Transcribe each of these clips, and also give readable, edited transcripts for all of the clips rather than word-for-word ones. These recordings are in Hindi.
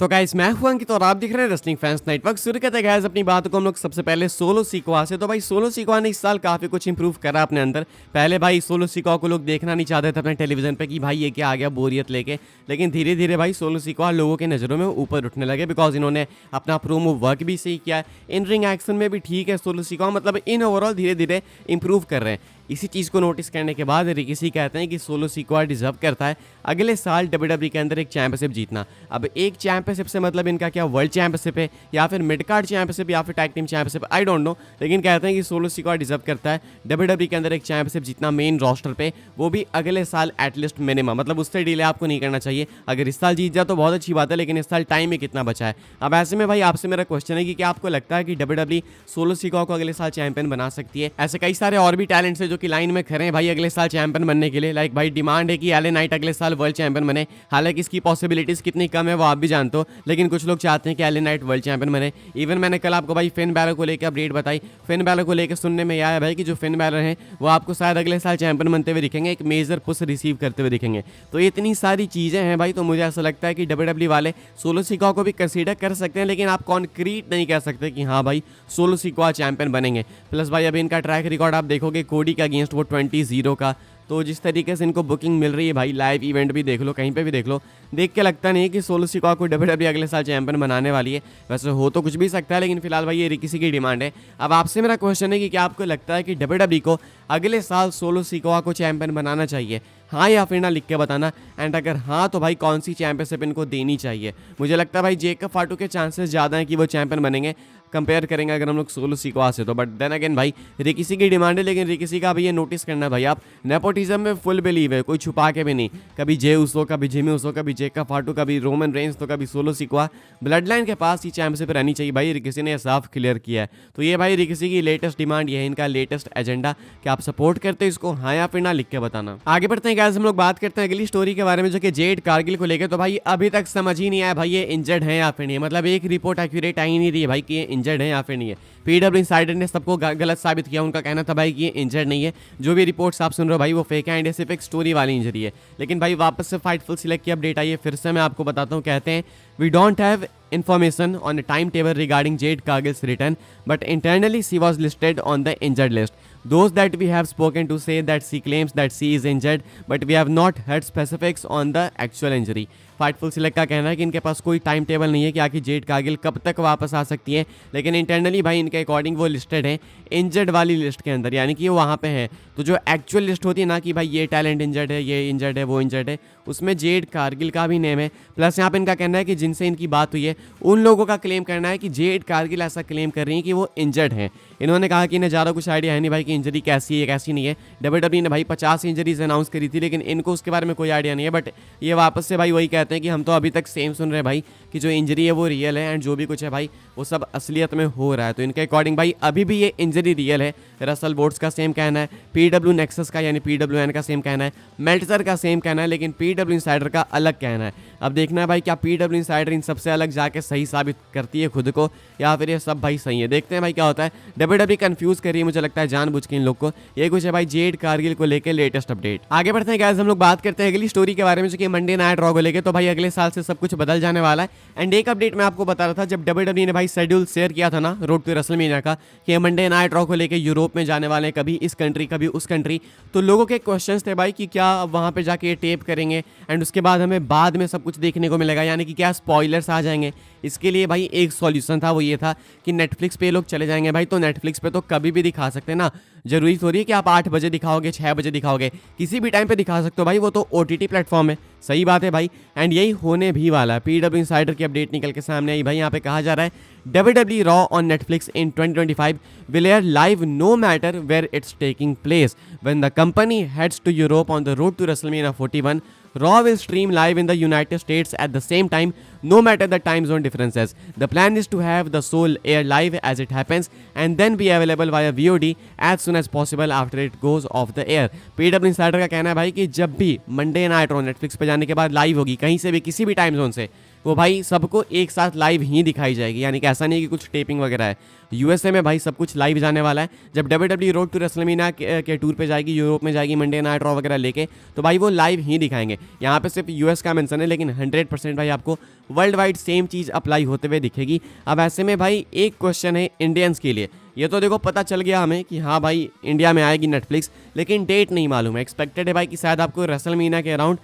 तो गाइस मैं हूं अंकित और आप दिख रहे हैं रेसलिंग फैंस नेटवर्क। शुरू करते हैं गाइस अपनी बात को हम लोग सबसे पहले सोलो सिकोआ से। तो भाई सोलो सिकोआ ने इस साल काफी कुछ इंप्रूव करा अपने अंदर। पहले भाई सोलो सिकोआ को लोग देखना नहीं चाहते थे अपने टेलीविजन पे कि भाई ये क्या आ गया बोरियत लेके, लेकिन धीरे धीरे भाई सोलो सिकोआ लोगों के नज़रों में ऊपर उठने लगे बिकॉज इन्होंने अपना प्रोमो वर्क भी सही किया, इन रिंग एक्शन में भी ठीक है सोलो सिकोआ, मतलब इन ओवरऑल धीरे धीरे इंप्रूव कर रहे हैं। इसी चीज़ को नोटिस करने के बाद रिकी कहते हैं कि सोलो सिकोआ डिजर्व करता है अगले साल डब्ल्यूडब्ल्यूई के अंदर एक चैंपियनशिप जीतना। अब एक चैंपियनशिप से मतलब इनका क्या वर्ल्ड चैंपियनशिप है या फिर मिड कार्ड चैंपियनशिप या फिर tag team championship, I don't know, लेकिन कहते हैं कि सोलो सिकोआ डिजर्व करता है डब्ल्यूडब्ल्यूई के अंदर एक चैंपियनशिप जीतना मेन रोस्टर पे, वो भी अगले साल एटलीस्ट मिनिमम, मतलब उससे डिले आपको नहीं करना चाहिए। अगर इस साल जीत जाए तो बहुत अच्छी बात है, लेकिन इस साल टाइम में कितना बचा है। अब ऐसे में भाई आपसे मेरा क्वेश्चन है कि क्या आपको लगता है कि डब्ल्यूडब्ल्यूई सोलो सिकोआ को अगले साल चैंपियन बना सकती है? ऐसे कई सारे और भी टैलेंट्स है जो कि लाइन में खड़े हैं भाई अगले साल चैंपियन बनने के लिए। लाइक भाई डिमांड है कि एले नाइट अगले साल वर्ल्ड चैंपियन बने, हालांकि इसकी पॉसिबिलिटीज कितनी कम है वो आप भी जानते हो, लेकिन कुछ लोग चाहते हैं कि एले नाइट वर्ल्ड चैंपियन बने। इवन मैंने कल आपको भाई फिन बैलर को लेकर अपडेट बताई, फिन बैलर को लेकर सुनने में आया भाई कि जो फिन बैलर हैं वो आपको शायद अगले साल चैंपियन बनते हुए दिखेंगे, एक मेजर पुश रिसीव करते हुए दिखेंगे। तो इतनी सारी चीज़ें हैं भाई, तो मुझे ऐसा लगता है कि डब्ल्यूडब्ल्यूई वाले सोलो सिकोआ को भी कंसीडर कर सकते हैं, लेकिन आप कॉन्क्रीट नहीं कह सकते कि हाँ भाई सोलो सिकोआ चैंपियन बनेंगे। प्लस भाई अभी इनका ट्रैक रिकॉर्ड आप देखोगे कोडी के अगेंस्ट वो 20-0 का, तो जिस तरीके से इनको बुकिंग मिल रही है भाई, लाइव इवेंट भी देख लो, कहीं पे भी देख लो, देख के लगता नहीं है कि सोलो सिकोआ को डब्ल्यूडब्ल्यूई अगले साल चैंपियन बनाने वाली है। वैसे हो तो कुछ भी सकता है, लेकिन फिलहाल भाई ये किसी की डिमांड है। अब आपसे मेरा क्वेश्चन है कि क्या आपको लगता है कि डब्ल्यूडब्ल्यूई को अगले साल सोलो सिकोआ को चैंपियन बनाना चाहिए? हाँ या फिर ना लिख के बताना। एंड अगर हाँ तो भाई कौन सी चैंपियनशिप इनको देनी चाहिए? मुझे लगता है भाई जेकब फाटू के चांसेस ज़्यादा हैं कि वो चैंपियन बनेंगे कंपेयर करेंगे अगर हम लोग सोलो सिकोआ से तो। बट देन अगेन भाई रिकी की डिमांड है, लेकिन रिकी का भी ये नोटिस करना है भाई आप, नेपोटिज्म में फुल बिलीव है, कोई छुपा के भी नहीं। कभी जे उसो, कभी जिमी उसो, कभी जेकब फाटू, कभी रोमन रेंज, तो कभी सोलो सिकोआ। ब्लड लाइन के पास ही चैंपियनशिप रहनी चाहिए भाई, रिकी ने साफ क्लियर किया है। तो ये भाई रिकी की लेटेस्ट डिमांड, ये है इनका लेटेस्ट एजेंडा कि आप सपोर्ट करते हो इसको, हाँ या फिर ना, लिख के बताना। आगे बढ़ते हैं गाइस, हम लोग बात करते हैं अगली स्टोरी के बारे में जो कि जेड कारगिल को लेकर। तो भाई अभी तक समझ ही नहीं आया भाई ये इंजर्ड है या फिर नहीं, मतलब एक रिपोर्ट एक्यूरेट आ ही नहीं रही है भाई कि ये इंजर्ड है या फिर नहीं है। पीडब्ल्यू इनसाइडर ने सबको गलत साबित किया, उनका कहना था भाई कि ये इंजर्ड नहीं है, जो भी रिपोर्ट्स आप सुन रहे हो भाई वो फेक है एंड ये सिर्फ एक स्टोरी वाली इंजरी है। लेकिन भाई वापस से फाइटफुल सिलेक्ट की अपडेट आई है, फिर से मैं आपको बताता हूँ। कहते हैं we don't have information on a timetable regarding Jade Cargill's return, but internally she was listed on the injured list. Those that we have spoken to say that she claims that she is injured, but we have not heard specifics on the actual injury. Fightful select का कहना है कि इनके पास कोई टाइम टेबल नहीं है कि आखिर जेड कारगिल कब तक वापस आ सकती है, लेकिन इंटरनली भाई इनके अकॉर्डिंग वो लिस्टेड है इंजर्ड वाली लिस्ट के अंदर, यानी कि वो वहाँ पे है। तो जो एक्चुअल लिस्ट होती है ना कि भाई ये टैलेंट इंजर्ड है, ये इंजर्ड है, वो इंजर्ड है, उसमें जेड कारगिल का भी नेम है। प्लस यहाँ पे इनका कहना है कि जिनसे इनकी बात हुई है उन लोगों का क्लेम करना है कि जेड कारगिल ऐसा क्लेम कर रही है कि वो इंजर्ड है। इन्होंने कहा कि इन्हें ज़्यादा कुछ आइडिया है नहीं भाई कि इंजरी कैसी है कैसी नहीं है। डब्ल्यूडब्ल्यूई ने भाई 50 इंजरीज अनाउंस करी थी, लेकिन इनको उसके बारे में कोई आइडिया नहीं है। बट ये वापस से भाई वही कहते हैं कि हम तो अभी तक सेम सुन रहे हैं भाई कि जो इंजरी है वो रियल है एंड जो भी कुछ है भाई वो सब असलियत में हो रहा है। तो इनके अकॉर्डिंग भाई अभी भी ये इंजरी रियल है। रसल बोर्ड्स का सेम कहना है, पीडब्ल्यू नेक्सस का यानी पीडब्ल्यूएन का सेम कहना है, मेल्टजर का सेम कहना है, लेकिन पीडब्ल्यू इनसाइडर का अलग कहना है। अब देखना है भाई क्या पीडब्ल्यू इनसाइडर इन सबसे अलग जाके सही साबित करती है खुद को या फिर ये सब भाई सही है। देखते हैं भाई क्या होता है। डब्ल्यूडब्ल्यूई कंफ्यूज कर रही है मुझे लगता है जानबूझ के इन लोग को। ये कुछ है भाई जेड कारगिल को लेकर लेटेस्ट अपडेट। आगे बढ़ते हैं गाइस, हम लोग बात करते हैं अगली स्टोरी के बारे में जो कि मंडे नाइट रॉ को लेकर। तो भाई अगले साल से सब कुछ बदल जाने वाला है। एंड एक अपडेट मैं आपको बता रहा था जब डब्ल्यूडब्ल्यूई ने भाई शेड्यूल शेयर किया था ना रोड टू रेसलमेनिया का कि मंडे नाइट रॉ को लेकर यूरोप में जाने वाले हैं, कभी इस कंट्री कभी उस कंट्री। तो लोगों के क्वेश्चंस थे भाई कि क्या वहाँ पे जाके ये टेप करेंगे एंड उसके बाद हमें बाद में सब कुछ देखने को मिलेगा, यानी कि क्या स्पॉयलर्स आ जाएंगे। इसके लिए भाई एक सॉल्यूशन था, वो ये था कि नेटफ्लिक्स पे लोग चले जाएंगे भाई, तो नेटफ्लिक्स पे तो कभी भी दिखा सकते हैं ना, जरूरी थोड़ी है कि आप 8 बजे दिखाओगे 6 बजे दिखाओगे, किसी भी टाइम पे दिखा सकते हो भाई, वो तो ओटीटी प्लेटफॉर्म है। सही बात है भाई, एंड यही होने भी वाला है। पीडब्ल्यू इनसाइडर की अपडेट निकल के सामने आई भाई, यहाँ पे कहा जा रहा है WWE Raw on Netflix in 2025 will air live no matter where it's taking place. When the company heads to Europe on the road to WrestleMania 41, Raw will stream live in the United States at the same time, no matter the time zone differences. The plan is to have the show air live as it happens and then be available via VOD as soon as possible after it goes off the air. PW Insider का कहना है भाई कि जब भी मंडे नाइट रॉ नेटफ्लिक्स पे जाने के बाद लाइव होगी कहीं से भी किसी भी टाइम जोन से, वो भाई सबको एक साथ लाइव ही दिखाई जाएगी, यानी कि ऐसा नहीं कि कुछ टेपिंग वगैरह है। यूएसए में भाई सब कुछ लाइव जाने वाला है। जब WWE रोड टू रेसलमेनिया के टूर पे जाएगी, यूरोप में जाएगी मंडे नाइट रॉ वगैरह लेके, तो भाई वो लाइव ही दिखाएंगे। यहाँ पे सिर्फ यूएस का मेंशन है, लेकिन 100% भाई आपको वर्ल्ड वाइड सेम चीज़ अप्लाई होते हुए दिखेगी। अब ऐसे में भाई एक क्वेश्चन है इंडियंस के लिए, ये तो देखो पता चल गया हमें कि हाँ भाई इंडिया में आएगी नेटफ्लिक्स, लेकिन डेट नहीं मालूम है। एक्सपेक्टेड है भाई कि शायद आपको रेसलमेनिया के अराउंड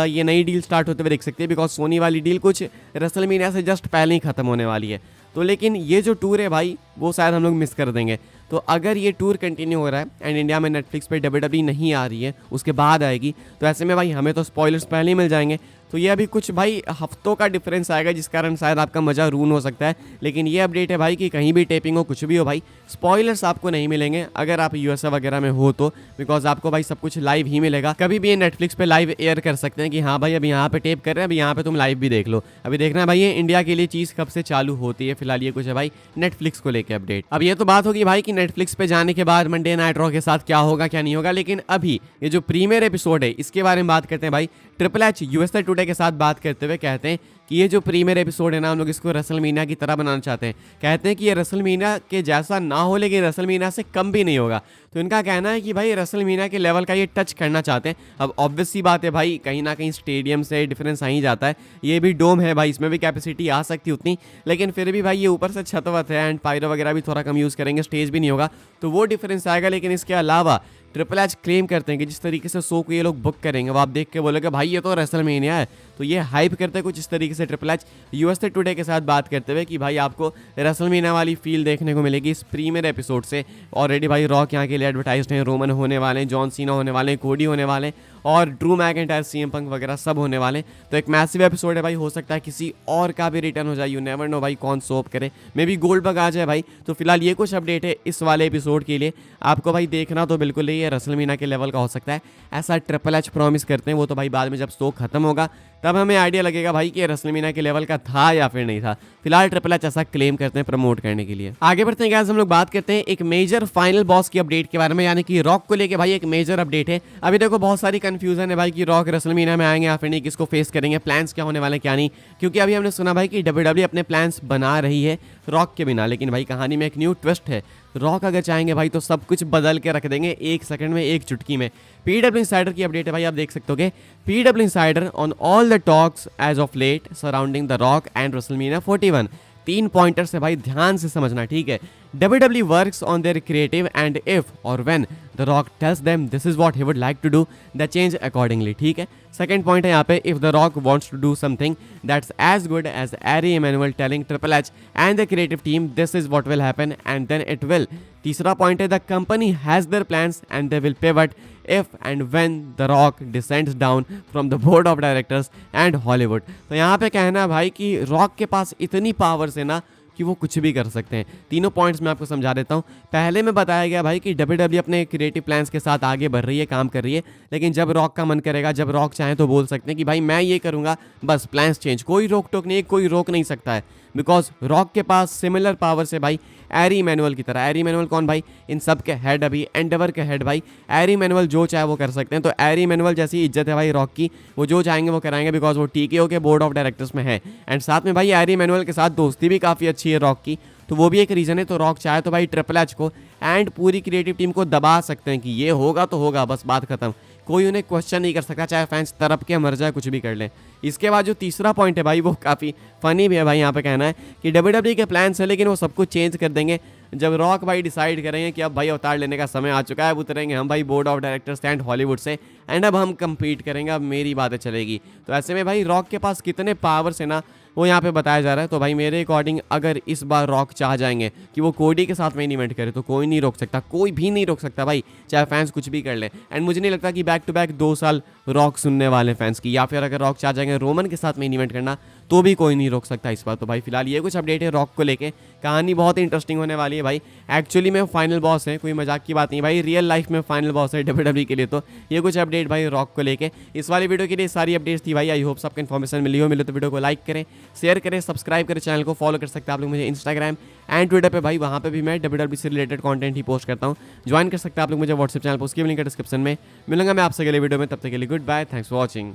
ये नई डील स्टार्ट होते हुए देख सकते हैं, बिकॉज सोनी वाली डील कुछ रेसलमेनिया से जस्ट पहले ही खत्म होने वाली है। तो लेकिन ये जो टूर है भाई वो शायद हम लोग मिस कर देंगे। तो अगर ये टूर कंटिन्यू हो रहा है एंड इंडिया में नेटफ्लिक्स पे WWE नहीं आ रही है, उसके बाद आएगी, तो ऐसे में भाई हमें तो स्पॉयलर्स पहले ही मिल जाएंगे। तो ये अभी कुछ भाई हफ्तों का डिफरेंस आएगा, जिस कारण शायद आपका मज़ा रून हो सकता है। लेकिन ये अपडेट है भाई कि कहीं भी टेपिंग हो, कुछ भी हो भाई, स्पॉयलर्स आपको नहीं मिलेंगे अगर आप यूएसए वगैरह में हो तो, बिकॉज आपको भाई सब कुछ लाइव ही मिलेगा। कभी भी ये नेटफ्लिक्स पे लाइव एयर कर सकते हैं कि हाँ भाई अभी यहाँ पे टेप कर रहे हैं, अभी यहाँ पे तुम लाइव भी देख लो। अभी देखना है भाई ये इंडिया के लिए चीज़ कब से चालू होती है। फिलहाल ये कुछ है भाई नेटफ्लिक्स को लेकर अपडेट। अब ये तो बात होगी भाई कि नेटफ्लिक्स पे जाने के बाद मंडे नाइट रॉ के साथ क्या होगा क्या नहीं होगा, लेकिन अभी ये जो प्रीमियर एपिसोड है इसके बारे में बात करते हैं भाई। ट्रिपल एच यूएसए टुडे के साथ बात करते हुए कहते हैं कि ये जो प्रीमियर एपिसोड है ना, हम लोग इसको रेसलमेनिया की तरह बनाना चाहते हैं। कहते हैं कि ये रेसलमेनिया के जैसा ना हो, लेकिन रेसलमेनिया से कम भी नहीं होगा। तो इनका कहना है कि भाई रेसलमेनिया के लेवल का ये टच करना चाहते हैं। अब ऑब्वियस सी बात है भाई, कहीं ना कहीं स्टेडियम से डिफरेंस आ ही जाता है। ये भी डोम है भाई, इसमें भी कैपेसिटी आ सकती उतनी, लेकिन फिर भी भाई ये ऊपर से छत वत है एंड पायरो वगैरह भी थोड़ा कम यूज़ करेंगे, स्टेज भी नहीं होगा, तो वो डिफरेंस आएगा। लेकिन इसके अलावा ट्रिपल एच क्लेम करते हैं कि जिस तरीके से शो को ये लोग बुक करेंगे, वो आप देख के बोलोगे भाई ये तो रेसलमेनिया है। तो ये हाइप करते हैं कुछ इस तरीके से ट्रिपल एच यूएसए टुडे के साथ बात करते हुए कि भाई आपको रेसलमेनिया वाली फील देखने को मिलेगी इस प्रीमियर एपिसोड से। ऑलरेडी भाई रॉक यहाँ के लिए एडवर्टाइज्ड हैं, रोमन होने वाले हैं, जॉन सीना होने वाले हैं, कोडी होने वाले हैं, और ड्रू मैकिंटायर, सीएम पंक वगैरह सब होने वाले हैं। तो एक मैसिव एपिसोड है भाई, हो सकता है किसी और का भी रिटर्न हो जाए, यू नेवर नो भाई कौन सोप करे, मे बी गोल्डबर्ग आ जाए भाई। तो फिलहाल ये कुछ अपडेट है इस वाले एपिसोड के लिए। आपको भाई देखना तो बिल्कुल ही ये रेसलमेनिया के लेवल का हो सकता है, ऐसा ट्रिपल एच प्रॉमिस करते हैं। वो तो भाई बाद में जब शो खत्म होगा तब हमें आइडिया लगेगा भाई कि रेसलमेनिया के लेवल का था या फिर नहीं था। फिलहाल ट्रिपल एच ऐसा क्लेम करते हैं प्रमोट करने के लिए। आगे बढ़ते हैं गाइस, हम लोग बात करते हैं एक मेजर फाइनल बॉस की अपडेट के बारे में, यानी कि रॉक को लेके भाई एक मेजर अपडेट है। अभी देखो बहुत सारी कंफ्यूजन है भाई कि रॉक रेसलमेनिया में आएंगे या फिर नहीं, किसको फेस करेंगे, प्लान्स क्या होने वाले क्या नहीं, क्योंकि अभी हमने सुना भाई कि WWE अपने प्लान्स बना रही है रॉक के बिना। लेकिन भाई कहानी में एक न्यू ट्विस्ट है, रॉक अगर चाहेंगे भाई तो सब कुछ बदल के रख देंगे एक सेकंड में, एक चुटकी में। PW इंसाइडर की अपडेट है भाई, आप देख सकते हो। PW insider on all the talks as of late surrounding the Rock and WrestleMania 41। 3 pointers है भाई, ध्यान से समझना, ठीक है। WWE works on their creative and if or when The Rock tells them this is what he would like to do, they change accordingly, ठीक है। सेकंड पॉइंट है यहाँ पे, if The Rock wants to do something that's as good as Ari Emanuel telling Triple H and the creative team this is what will happen and then it will। तीसरा पॉइंट है, the company has their plans and they will pivot if and when The Rock descends down from the board of directors and Hollywood। तो यहाँ पे कहना है भाई कि रॉक के पास इतनी पावर्स है ना कि वो कुछ भी कर सकते हैं। तीनों पॉइंट्स मैं आपको समझा देता हूँ। पहले में बताया गया भाई कि WWE अपने क्रिएटिव प्लान्स के साथ आगे बढ़ रही है, काम कर रही है, लेकिन जब रॉक का मन करेगा, जब रॉक चाहे तो बोल सकते हैं कि भाई मैं ये करूँगा, बस प्लान्स चेंज, कोई रोक टोक नहीं है, कोई रोक नहीं सकता है, बिकॉज रॉक के पास सिमिलर पावर्स है भाई एरी इमैनुअल की तरह। एरी इमैनुअल कौन भाई, इन सब के हेड, अभी एंडेवर के हेड भाई। एरी इमैनुअल जो चाहे वो कर सकते हैं, तो एरी इमैनुअल जैसी इज्जत है भाई रॉक की, वो जो चाहेंगे वो कराएंगे, बिकॉज वो TKO के बोर्ड ऑफ डायरेक्टर्स में है। एंड साथ में भाई एरी इमैनुअल के साथ दोस्ती भी काफ़ी अच्छी है रॉक की, तो वो भी एक रीज़न है। तो रॉक चाहे तो भाई ट्रिपल एच को एंड पूरी क्रिएटिव टीम को दबा सकते हैं कि ये होगा तो होगा, बस बात खत्म, कोई उन्हें क्वेश्चन नहीं कर सकता, चाहे फैंस तरफ के मर जाए, कुछ भी कर लें। इसके बाद जो तीसरा पॉइंट है भाई, वो काफ़ी फनी भी है भाई। यहाँ पे कहना है कि WWE के प्लान्स है, लेकिन वो सब कुछ चेंज कर देंगे जब रॉक भाई डिसाइड करेंगे कि अब भाई अवतार लेने का समय आ चुका है, अब उतरेंगे हम भाई board of directors and Hollywood से, एंड अब हम कम्पीट करेंगे, अब मेरी बातें चलेगी। तो ऐसे में भाई रॉक के पास कितने पावर्स है ना, वो यहाँ पे बताया जा रहा है। तो भाई मेरे अकॉर्डिंग अगर इस बार रॉक चाह जाएंगे कि वो कोडी के साथ मेन इवेंट करे, तो कोई नहीं रोक सकता, कोई भी नहीं रोक सकता भाई, चाहे फैंस कुछ भी कर ले। एंड मुझे नहीं लगता कि बैक टू बैक 2 साल रॉक सुनने वाले फैंस की, या फिर अगर रॉक चाह जाएंगे रोमन के साथ मेन इवेंट करना, तो भी कोई नहीं रोक सकता इस बार। तो भाई फिलहाल ये कुछ अपडेट है रॉक को लेके, कहानी बहुत इंटरेस्टिंग होने वाली है भाई। एक्चुअली में फाइनल बॉस है, कोई मजाक की बात नहीं भाई, रियल लाइफ में फाइनल बॉस है WWE के लिए। तो ये कुछ अपडेट भाई रॉक को लेके। इस वाली वीडियो के लिए सारी अपडेट्स थी भाई, आई होप सबको इन्फॉर्मेशन मिले तो वीडियो को लाइक करें, शेयर करें, सब्सक्राइब करें, चैनल को फॉलो कर सकते हैं आप लोग मुझे इंस्टाग्राम एंड ट्विटर पे भाई, वहाँ पे भी मैं WWE से रिलेटेड कंटेंट ही पोस्ट करता हूँ। ज्वाइन कर सकते हैं आप लोग मुझे व्हाट्सएप चैनल पर, उसकी लिंक है डिस्क्रिप्शन में। मिलूंगा मैं आपसे अगले वीडियो में, तब तक के लिए goodbye, thanks for watching.